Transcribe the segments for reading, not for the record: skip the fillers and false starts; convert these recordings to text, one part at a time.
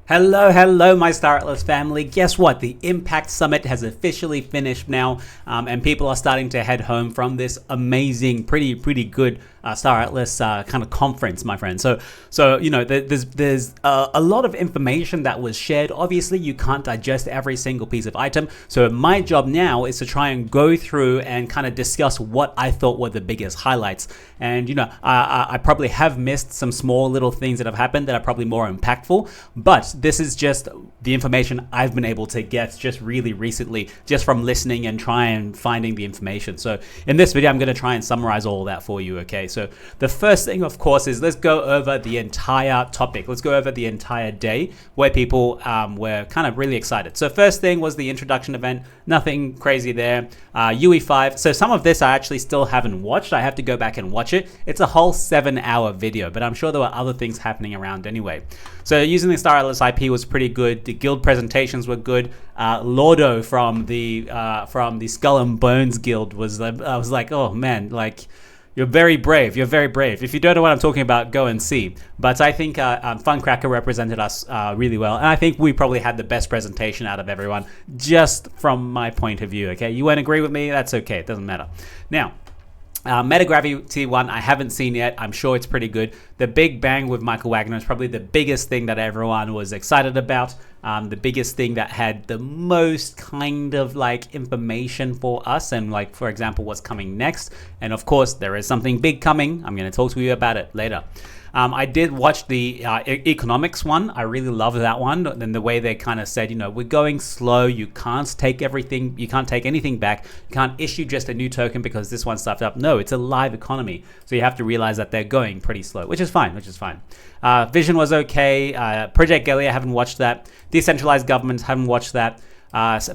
Hello, my staratlas family. Guess what? The Impact Summit has officially finished now, and people are starting to head home from this amazing, pretty good staratlas kind of conference, my friend. So you know, there's a lot of information that was shared. Obviously, you can't digest every single piece of item. So my job now is to try and go through and kind of discuss what I thought were the biggest highlights. And you know, I probably have missed some small little things that have happened that are probably more impactful, but this is just the information I've been able to get just really recently, just from listening and trying finding the information. So in this video, I'm going to try and summarize all of that for you. Okay, so the first thing, of course, is let's go over the entire topic. Let's go over the entire day where people were kind of really excited. So first thing was the introduction event. Nothing crazy there. UE5. So some of this I actually still haven't watched. I have to go back and watch it. It's a whole 7-hour video, but I'm sure there were other things happening around anyway. So using the staratlas IP was pretty good. The guild presentations were good. Lordo from the Skull and Bones guild was, I was like, oh man, like, you're very brave. You're very brave. If you don't know what I'm talking about, go and see. But I think Funcracker represented us really well. And I think we probably had the best presentation out of everyone, just from my point of view. Okay, you won't agree with me? That's okay. It doesn't matter. Now, Metagravity 1, I haven't seen yet. I'm sure it's pretty good. The Big Bang with Michael Wagner is probably the biggest thing that everyone was excited about. The biggest thing that had the most kind of like information for us, and like, for example, what's coming next. And of course, there is something big coming. I'm going to talk to you about it later. I did watch the economics one. I really loved that one. And the way they kind of said, you know, we're going slow. You can't take everything. You can't take anything back. You can't issue just a new token because this one's stuffed up. No, it's a live economy. So you have to realize that they're going pretty slow, which is fine, Vision was okay. Project Galia, haven't watched that. Decentralized government, haven't watched that.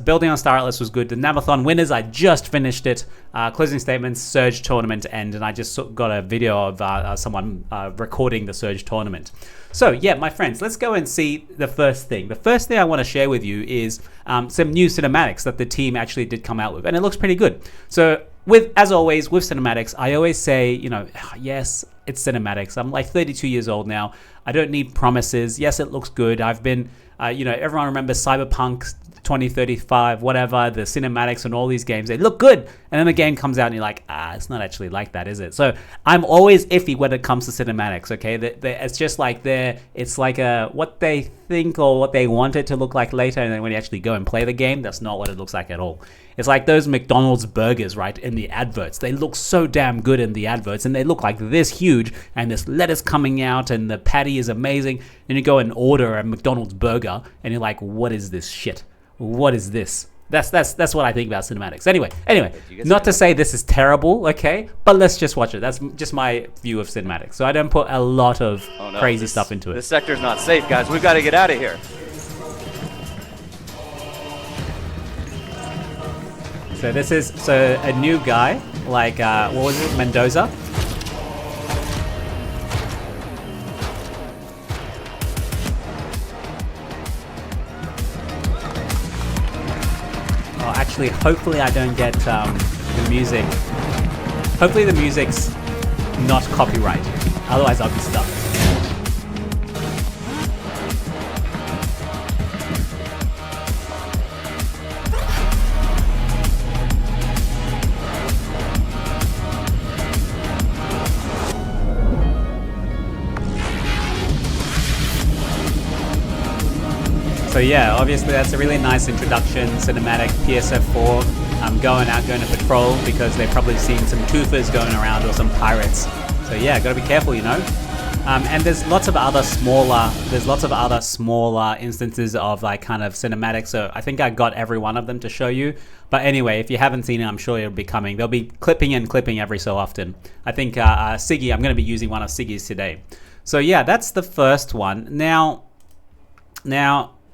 Building on staratlas was good. The Nabathon winners, I just finished it. Closing statements, Surge tournament end, and I just got a video of someone recording the Surge tournament. So yeah, my friends, let's go and see the first thing. The first thing I want to share with you is some new cinematics that the team actually did come out with, and it looks pretty good. So as always with cinematics, I always say, you know, yes, it's cinematics. I'm like 32 years old now. I don't need promises. Yes, it looks good. I've been, you know, everyone remembers Cyberpunk 2035, whatever, the cinematics and all these games, they look good, and then the game comes out and you're like, it's not actually like that, is it? So I'm always iffy when it comes to cinematics. Okay, it's just like it's like what they think or what they want it to look like later, and then when you actually go and play the game, that's not what it looks like at all. It's like those McDonald's burgers, right, in the adverts. They look so damn good in the adverts, and they look like this huge, and this lettuce coming out, and the patty is amazing, and you go and order a McDonald's burger, and you're like, what is this shit? What is this? That's what I think about cinematics. Anyway, not to say this is terrible, okay? But let's just watch it. That's just my view of cinematics. So I don't put a lot of crazy stuff into it. This sector's not safe, guys. We've got to get out of here. So this is a new guy, like what was it, Mendoza? Actually, hopefully I don't get the music. Hopefully the music's not copyright. Otherwise I'll be stuck. So yeah, obviously that's a really nice introduction, cinematic, PSF4. I'm going to patrol because they've probably seen some toofers going around or some pirates. So yeah, gotta be careful, you know. And there's lots of other smaller instances of like kind of cinematics. So I think I got every one of them to show you. But anyway, if you haven't seen it, I'm sure it'll be coming. They'll be clipping every so often. I think Siggy, I'm going to be using one of Siggy's today. So yeah, that's the first one. Now.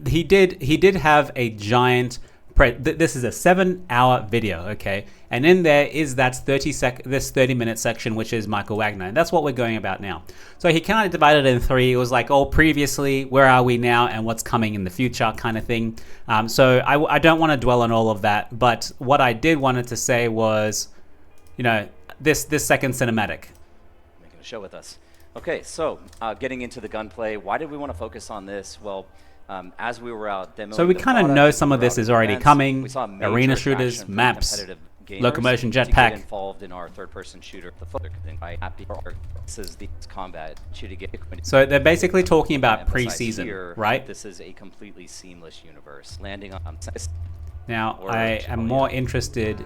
He did have a giant this is a 7-hour video, okay, and in there is that 30-minute section, which is Michael Wagner, and that's what we're going about now. So he kind of divided it in three. It was like, oh, previously, where are we now, and what's coming in the future, kind of thing. So I don't want to dwell on all of that, but what I did wanted to say was, you know, this second cinematic. Making a show with us. Okay, so getting into the gunplay, why did we want to focus on this? Well, As we were out demoing, So we kind of know some of this is already coming. Arena shooters, traction from maps, competitive gamers locomotion to get jetpack. involved in our third-person shooter. The further by happy this is the combat shooting game. So they're basically talking about Emphasize pre-season, here, right? This is a completely seamless universe. Landing on Now, I am more interested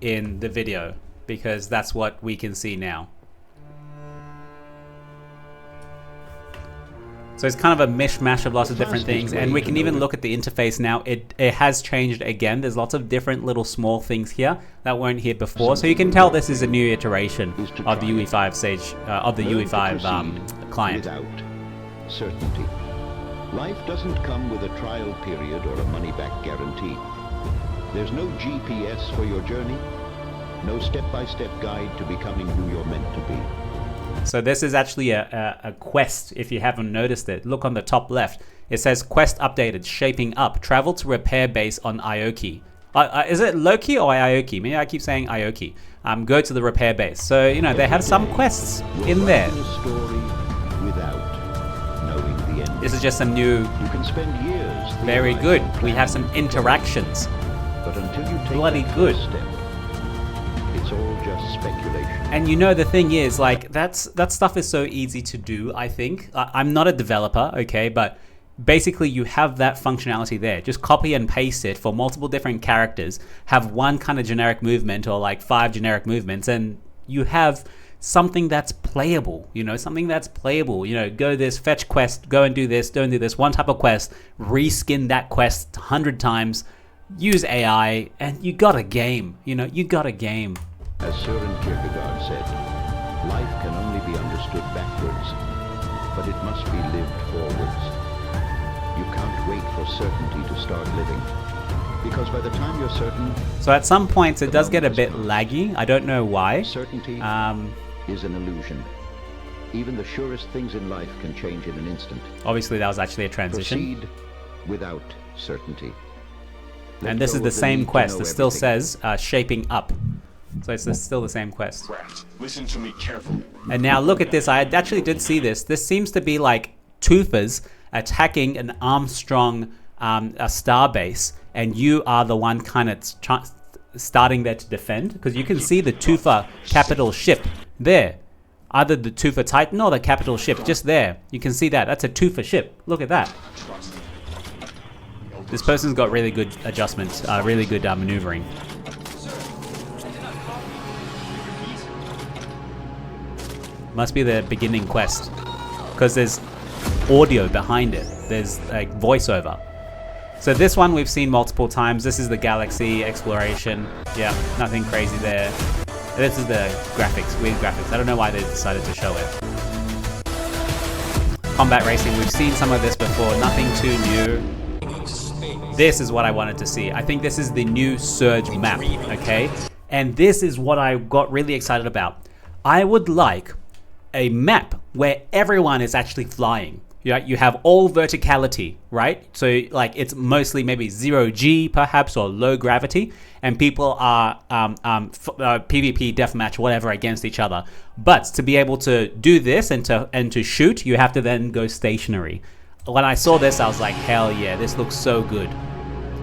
in the video because that's what we can see now. So it's kind of a mishmash of lots of different things, and we can even look at the interface now. It has changed again. There's lots of different little small things here that weren't here before, so you can tell this is a new iteration of the UE5 stage of the UE5 client. Without certainty. Life doesn't come with a trial period or a money-back guarantee. There's no GPS for your journey, no step-by-step guide to becoming who you're meant to be. So this is actually a quest, if you haven't noticed it. Look on the top left. It says quest updated, shaping up. Travel to repair base on Aoki. Is it Loki or Aoki? Maybe I keep saying Aoki. Go to the repair base. So, you know, they have some quests in there. This is just some new... You can spend years. Very good. We have some interactions. But until you take Bloody that good. first step, it's all just speculation. And you know, the thing is, like, that stuff is so easy to do, I think. I'm not a developer, okay, but basically you have that functionality there. Just copy and paste it for multiple different characters, have one kind of generic movement or like 5 generic movements, and you have something that's playable, you know, go this, fetch quest, go and do this, don't do this, one type of quest, reskin that quest 100 times, use AI, and you got a game, you got a game. As Søren Kierkegaard said, life can only be understood backwards, but it must be lived forwards. You can't wait for certainty to start living, because by the time you're certain... So at some points it does get a bit laggy, I don't know why. Certainty is an illusion. Even the surest things in life can change in an instant. Obviously that was actually a transition. Proceed without certainty. And this is the same quest, it still says shaping up. So it's still the same quest. Listen to me carefully. And now look at this. I actually did see this. This seems to be like Toofers attacking an Armstrong a star base, and you are the one kind of starting there to defend, because you can see the Toofer capital ship there. Either the Toofer Titan or the capital ship, just there. You can see that. That's a Toofer ship. Look at that. This person's got really good adjustments, really good maneuvering. Must be the beginning quest, because there's audio behind it. There's like voiceover. So this one we've seen multiple times. This is the galaxy exploration. Yeah, nothing crazy there. This is the graphics, weird graphics. I don't know why they decided to show it. Combat racing, we've seen some of this before. Nothing too new. This is what I wanted to see. I think this is the new Surge map, okay? And this is what I got really excited about. I would like a map where everyone is actually flying. You have all verticality, right? So like it's mostly maybe 0G perhaps, or low gravity, and people are PvP deathmatch whatever against each other. But to be able to do this and to shoot, you have to then go stationary. When I saw this, I was like, hell yeah, this looks so good.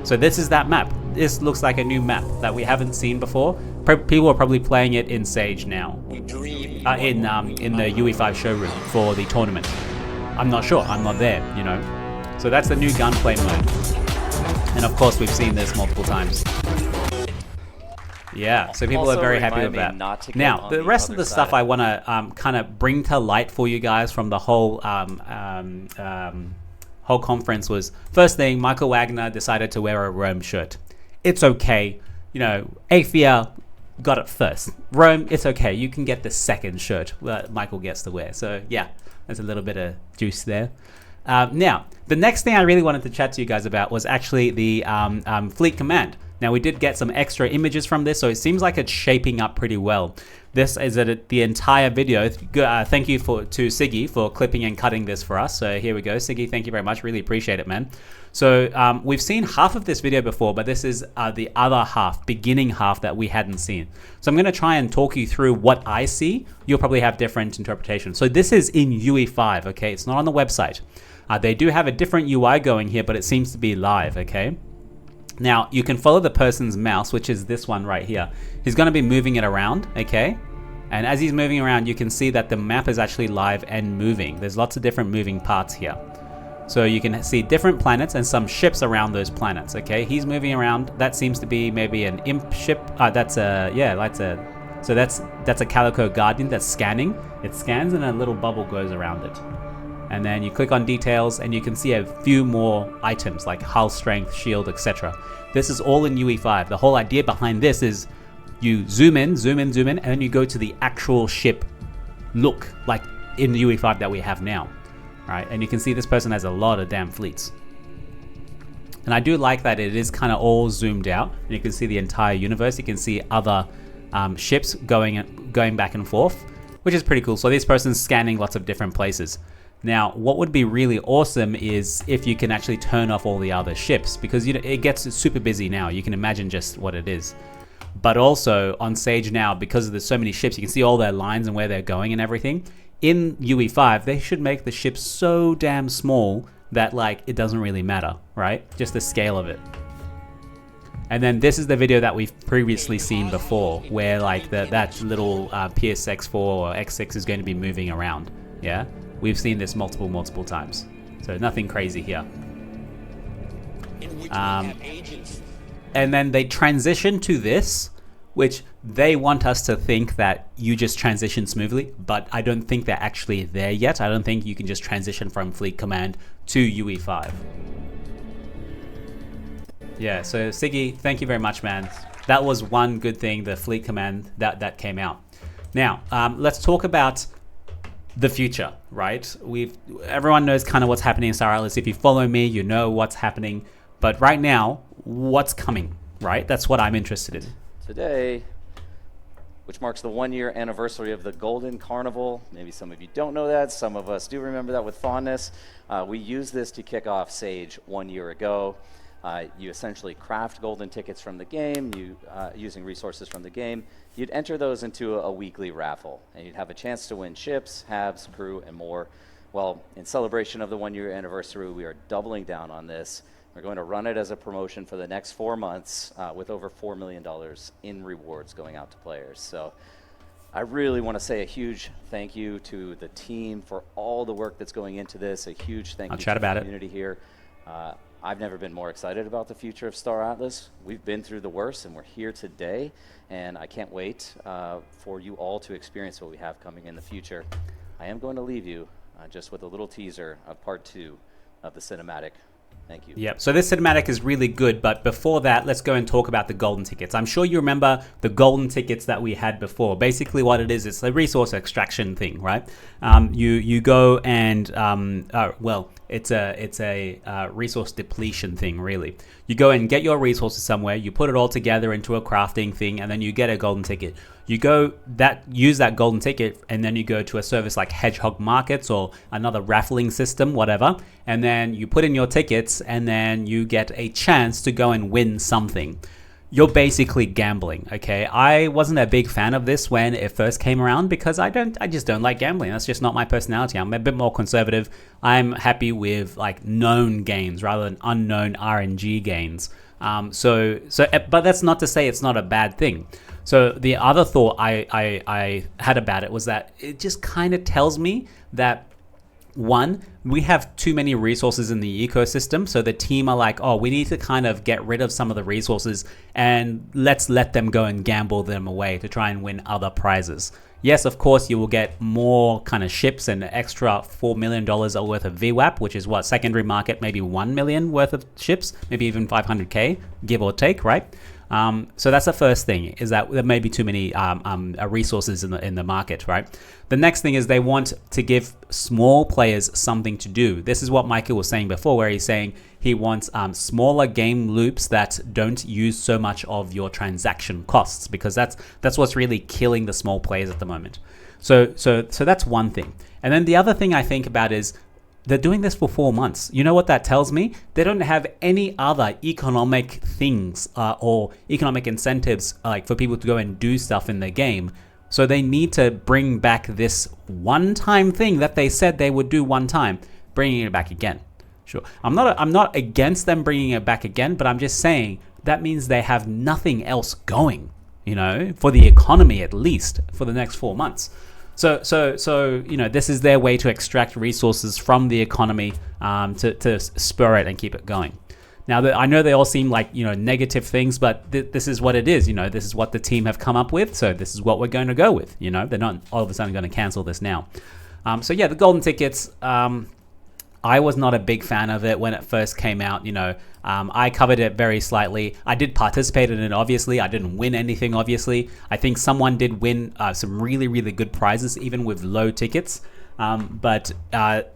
So this is that map. This looks like a new map that we haven't seen before. People are probably playing it in Sage now, in the UE5 showroom for the tournament. I'm not sure, I'm not there, you know. So that's the new gunplay mode. And of course we've seen this multiple times. Yeah, so people are very happy with that. Now, the rest of the stuff I want to kind of bring to light for you guys from the whole whole conference was, first thing, Michael Wagner decided to wear a Rome shirt. It's okay, you know, Athia got it first. Rome, it's okay, you can get the second shirt that Michael gets to wear. So yeah, there's a little bit of juice there. Now, the next thing I really wanted to chat to you guys about was actually the Fleet Command. Now, we did get some extra images from this, so it seems like it's shaping up pretty well. This is the entire video. Thank you to Siggy for clipping and cutting this for us. So here we go. Siggy, thank you very much. Really appreciate it, man. So we've seen half of this video before, but this is the other half, beginning half that we hadn't seen. So I'm going to try and talk you through what I see. You'll probably have different interpretations. So this is in UE5, okay? It's not on the website. They do have a different UI going here, but it seems to be live, okay? Now, you can follow the person's mouse, which is this one right here. He's going to be moving it around, okay? And as he's moving around, you can see that the map is actually live and moving. There's lots of different moving parts here. So you can see different planets and some ships around those planets, okay? He's moving around. That seems to be maybe an imp ship. So that's a Calico Guardian that's scanning. It scans and a little bubble goes around it. And then you click on details and you can see a few more items like hull strength, shield, etc. This is all in UE5. The whole idea behind this is you zoom in, and then you go to the actual ship look like in the UE5 that we have now, right? And you can see this person has a lot of damn fleets. And I do like that it is kind of all zoomed out. And you can see the entire universe. You can see other ships going back and forth, which is pretty cool. So this person's scanning lots of different places. Now, what would be really awesome is if you can actually turn off all the other ships, because it gets super busy now. You can imagine just what it is. But also on Sage now, because there's so many ships, you can see all their lines and where they're going and everything. In UE5, they should make the ships so damn small that like it doesn't really matter, right? Just the scale of it. And then this is the video that we've previously seen before, where like that little PSX4 or X6 is going to be moving around. Yeah, we've seen this multiple times. So nothing crazy here. And then they transition to this, which they want us to think that you just transition smoothly, but I don't think they're actually there yet. I don't think you can just transition from Fleet Command to UE5. Yeah, so Siggy, thank you very much, man. That was one good thing, the Fleet Command that came out. Now, let's talk about the future, right? Everyone knows kind of what's happening in Star Atlas. If you follow me, you know what's happening. But right now, what's coming, right? That's what I'm interested in. Today, which marks the 1-year anniversary of the Golden Carnival. Maybe some of you don't know that. Some of us do remember that with fondness. We used this to kick off Sage 1 year ago. You essentially craft golden tickets from the game, using resources from the game. You'd enter those into a weekly raffle, and you'd have a chance to win ships, halves, crew, and more. Well, in celebration of the 1-year anniversary, we are doubling down on this. We're going to run it as a promotion for the next 4 months with over $4 million in rewards going out to players. So I really want to say a huge thank you to the team for all the work that's going into this. A huge thank you to the community here. I've never been more excited about the future of Star Atlas. We've been through the worst, and we're here today. And I can't wait for you all to experience what we have coming in the future. I am going to leave you just with a little teaser of part 2 of the cinematic. Thank you. Yep, so this cinematic is really good, but before that, let's go and talk about the golden tickets. I'm sure you remember the golden tickets that we had before. Basically what it is, it's a resource extraction thing, right? You go and, it's a resource depletion thing, really. You go and get your resources somewhere, you put it all together into a crafting thing, and then you get a golden ticket. You use that golden ticket, and then you go to a service like Hedgehog Markets or another raffling system, whatever, and then you put in your tickets, and then you get a chance to go and win something. You're basically gambling, okay? I wasn't a big fan of this when it first came around because I just don't like gambling. That's just not my personality. I'm a bit more conservative. I'm happy with like known gains rather than unknown RNG gains. But that's not to say it's not a bad thing. So the other thought I had about it was that it just kind of tells me that, one, we have too many resources in the ecosystem, so the team are like, oh, we need to kind of get rid of some of the resources and let's let them go and gamble them away to try and win other prizes. Yes, of course, you will get more kind of ships and extra $4 million worth of VWAP, which is what, secondary market, maybe 1 million worth of ships, maybe even 500K, give or take, right? So that's the first thing, is that there may be too many resources in the market, right? The next thing is they want to give small players something to do. This is what Michael was saying before, where he's saying he wants smaller game loops that don't use so much of your transaction costs, because that's what's really killing the small players at the moment. So that's one thing. And then the other thing I think about is they're doing this for 4 months. You know what that tells me? They don't have any other economic things or economic incentives like for people to go and do stuff in the game. So they need to bring back this one-time thing that they said they would do one time. bringing it back again. Sure. I'm not against them bringing it back again, but I'm just saying that means they have nothing else going, for the economy, at least for the next 4 months. So this is their way to extract resources from the economy to spur it and keep it going. Now, I know they all seem like, negative things, but this is what it is. This is what the team have come up with. So this is what we're going to go with. They're not all of a sudden going to cancel this now. The golden tickets, I was not a big fan of it when it first came out. I covered it very slightly. I did participate in it, obviously. I didn't win anything, obviously. I think someone did win some really, really good prizes, even with low tickets. But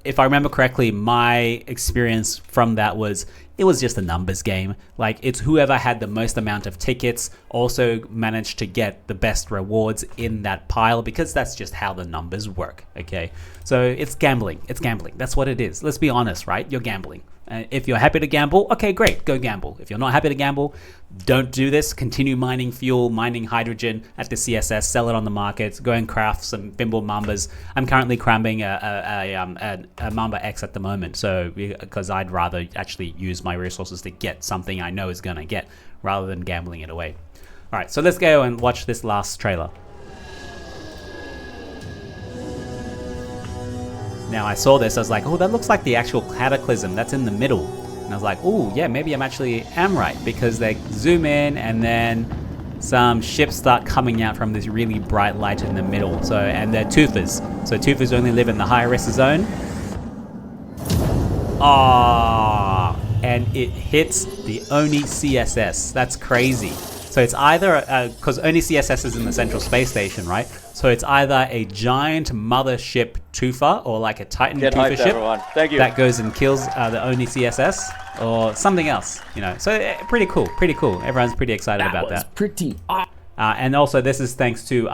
if I remember correctly, my experience from that was it was just a numbers game. Like, it's whoever had the most amount of tickets also managed to get the best rewards in that pile, because that's just how the numbers work, okay? So it's gambling. It's gambling. That's what it is. Let's be honest, right? You're gambling. If you're happy to gamble, okay, great, go gamble. If you're not happy to gamble, don't do this. Continue mining fuel, mining hydrogen at the CSS, sell it on the markets, go and craft some Bimble Mambas. I'm currently cramming a Mamba X at the moment, so because I'd rather actually use my resources to get something I know is going to get, rather than gambling it away. All right, so let's go and watch this last trailer. Now, I saw this, I was like, oh, that looks like the actual cataclysm that's in the middle. And I was like, oh, yeah, maybe I'm actually am right, because they zoom in and then some ships start coming out from this really bright light in the middle. So, and they're twofers. So twofers only live in the high risk zone. And it hits the Oni CSS. That's crazy. So it's either, because Oni CSS is in the Central Space Station, right? So it's either a giant mothership twofer, or like a Titan twofer ship Thank you. that goes and kills the Oni CSS, or something else, So pretty cool. Everyone's pretty excited about that. That was pretty awesome. And also, this is thanks to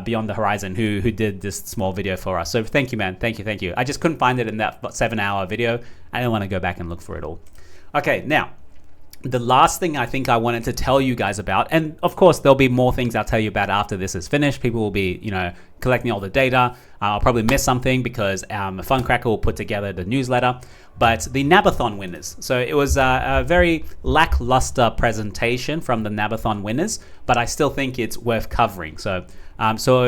Beyond the Horizon, who did this small video for us. So thank you, man. Thank you. I just couldn't find it in that 7-hour video. I didn't want to go back and look for it all. Okay, now, the last thing I think I wanted to tell you guys about, and of course there'll be more things I'll tell you about after this is finished. People will be, collecting all the data. I'll probably miss something because Funcracker will put together the newsletter. But the Nabathon winners. So it was a very lackluster presentation from the Nabathon winners, but I still think it's worth covering. So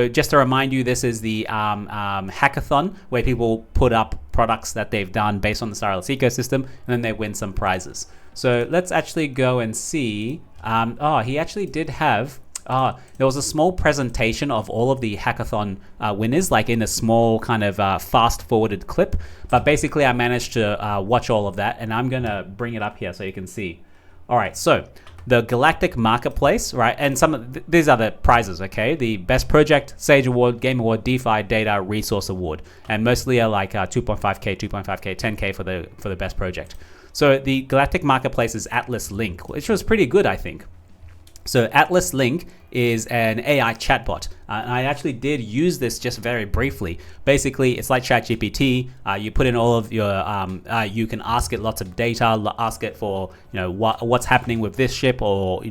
just to remind you, this is the hackathon where people put up products that they've done based on the staratlas ecosystem, and then they win some prizes. So let's actually go and see. He actually did have. There was a small presentation of all of the hackathon winners, like in a small kind of fast-forwarded clip. But basically, I managed to watch all of that, and I'm going to bring it up here so you can see. All right, so the Galactic Marketplace, right? And some of these are the prizes, okay? The Best Project, Sage Award, Game Award, DeFi, Data, Resource Award. And mostly are like 2.5K, 2.5K, 10K for the Best Project. So the Galactic Marketplace is Atlas Link, which was pretty good, I think. So Atlas Link is an AI chatbot. And I actually did use this just very briefly. Basically, it's like ChatGPT. You put in all of your, you can ask it lots of data, ask it for, what's happening with this ship, or,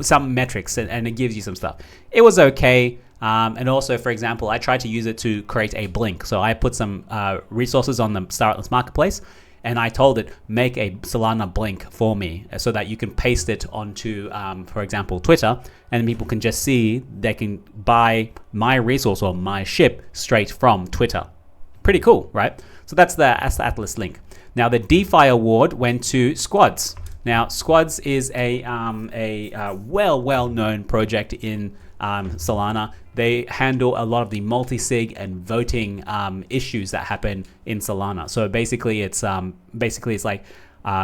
some metrics, and it gives you some stuff. It was okay. And also, for example, I tried to use it to create a blink. So I put some resources on the staratlas marketplace, and I told it, make a Solana blink for me so that you can paste it onto, for example, Twitter, and people can just see, they can buy my resource or my ship straight from Twitter. Pretty cool, right? So that's the Atlas Link. Now, the DeFi award went to Squads. Now, Squads is a well-known project in Solana. They handle a lot of the multi-sig and voting issues that happen in Solana. So basically, it's like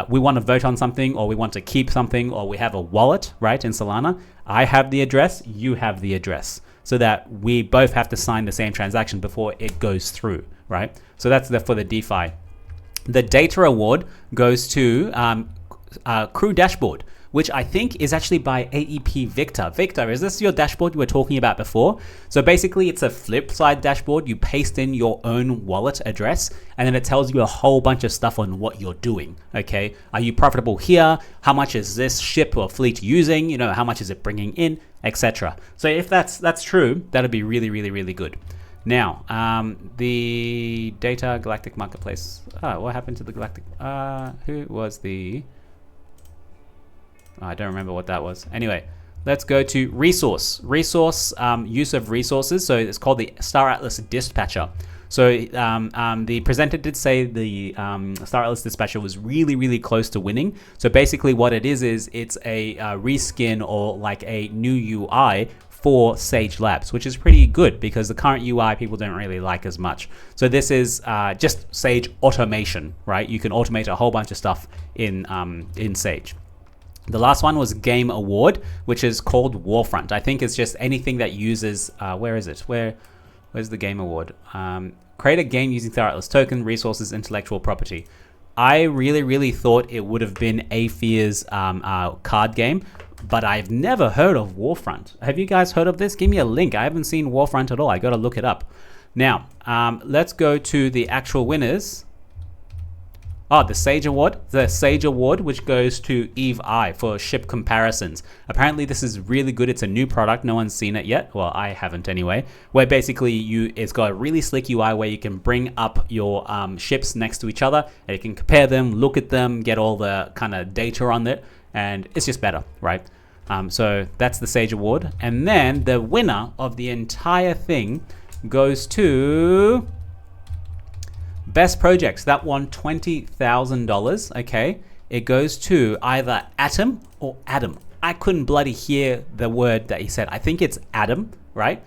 we want to vote on something, or we want to keep something, or we have a wallet, right, in Solana. I have the address, you have the address, so that we both have to sign the same transaction before it goes through, right? So that's for the DeFi. The Data Award goes to Crew Dashboard, which I think is actually by AEP Victor. Victor, is this your dashboard you were talking about before? So basically, it's a flip side dashboard. You paste in your own wallet address, and then it tells you a whole bunch of stuff on what you're doing, okay? Are you profitable here? How much is this ship or fleet using? How much is it bringing in, etc. So if that's true, that'd be really, really, really good. Now, the Data Galactic Marketplace. Oh, what happened to the Galactic? Who was the... I don't remember what that was. Anyway, let's go to resource. Resource, use of resources. So it's called the Star Atlas Dispatcher. So the presenter did say the Star Atlas Dispatcher was really, really close to winning. So basically what it is it's a reskin or like a new UI for Sage Labs, which is pretty good because the current UI people don't really like as much. So this is just Sage automation, right? You can automate a whole bunch of stuff in Sage. The last one was Game Award, which is called Warfront. I think it's just anything that uses, where is it? Where's the Game Award? Create a game using Star Atlas token, resources, intellectual property. I really, really thought it would have been Aether's card game, but I've never heard of Warfront. Have you guys heard of this? Give me a link. I haven't seen Warfront at all. I got to look it up. Now, let's go to the actual winners. Oh, the Sage Award. The Sage Award, which goes to Eve I for ship comparisons. Apparently, this is really good. It's a new product. No one's seen it yet. Well, I haven't anyway. Where basically it's got a really slick UI where you can bring up your ships next to each other and you can compare them, look at them, get all the kind of data on it, and it's just better, right? So that's the Sage Award. And then the winner of the entire thing goes to... Best projects, that won $20,000, okay? It goes to either Atom or Adam. I couldn't bloody hear the word that he said. I think it's Adam, right?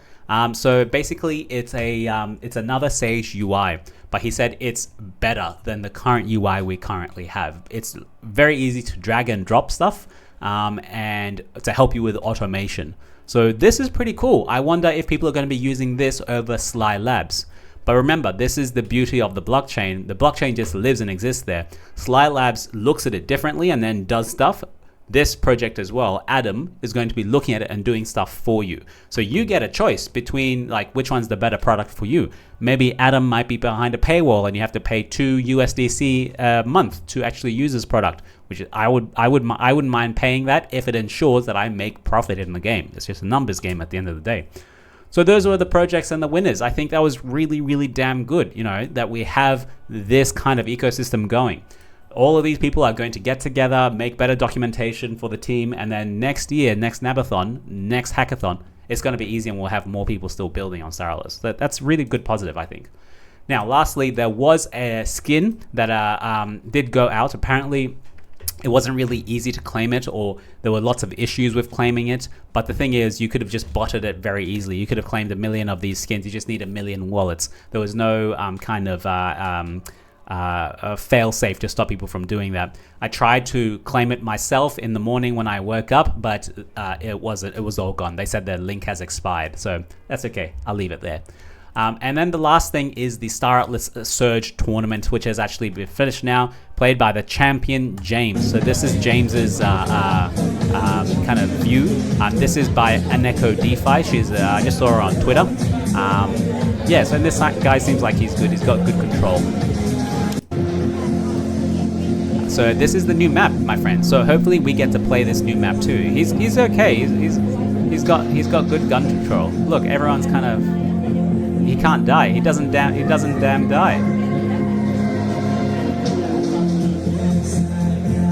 So basically it's another Sage UI, but he said it's better than the current UI we currently have. It's very easy to drag and drop stuff and to help you with automation. So this is pretty cool. I wonder if people are going to be using this over Sly Labs. But remember, this is the beauty of the blockchain. The blockchain just lives and exists there. Sly Labs looks at it differently and then does stuff. This project as well, Adam, is going to be looking at it and doing stuff for you. So you get a choice between like which one's the better product for you. Maybe Adam might be behind a paywall and you have to pay $2 USDC a month to actually use this product, which I wouldn't mind paying that if it ensures that I make profit in the game. It's just a numbers game at the end of the day. So those were the projects and the winners. I think that was really, really damn good, you know, that we have this kind of ecosystem going. All of these people are going to get together, make better documentation for the team, and then next year, next Nabathon, next hackathon, it's going to be easy and we'll have more people still building on Star Atlas. That's really good positive, I think. Now, lastly, there was a skin that did go out. Apparently, it wasn't really easy to claim it, or there were lots of issues with claiming it. But the thing is, you could have just botted it very easily. You could have claimed 1 million of these skins. You just need 1 million wallets. There was no kind of fail-safe to stop people from doing that. I tried to claim it myself in the morning when I woke up, but it was all gone. They said their link has expired, so that's okay. I'll leave it there. And then the last thing is the Star Atlas Surge tournament, which has actually been finished now, played by the champion James. So this is James's kind of view. This is by Aneko DeFi. She's I just saw her on Twitter. Yeah, so this guy seems like he's good. He's got good control. So this is the new map, my friend. So hopefully we get to play this new map too. He's okay. He's got good gun control. Look, everyone's kind of. He can't die. He doesn't damn die.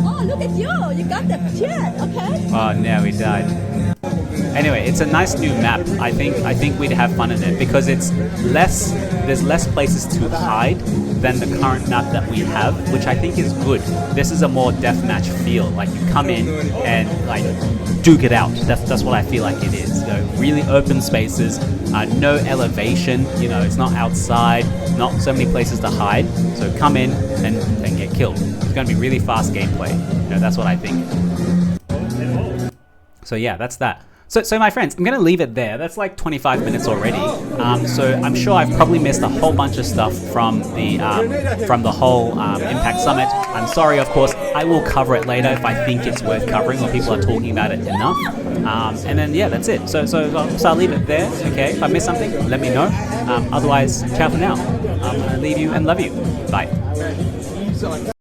Oh, look at you! You got the jet, okay? Oh no, he died. Anyway, it's a nice new map. I think we'd have fun in it because it's less. There's less places to hide than the current map that we have, which I think is good. This is a more deathmatch feel. Like you come in and like duke it out. That's what I feel like it is. So really open spaces, no elevation. You know, it's not outside, not so many places to hide. So come in and get killed. It's going to be really fast gameplay. You know, that's what I think. So yeah, that's that. So my friends, I'm going to leave it there. That's like 25 minutes already. So I'm sure I've probably missed a whole bunch of stuff from the whole Impact Summit. I'm sorry, of course. I will cover it later if I think it's worth covering or people are talking about it enough. And then, yeah, that's it. So I'll leave it there. Okay, if I missed something, let me know. Otherwise, ciao for now. I'm going to leave you and love you. Bye.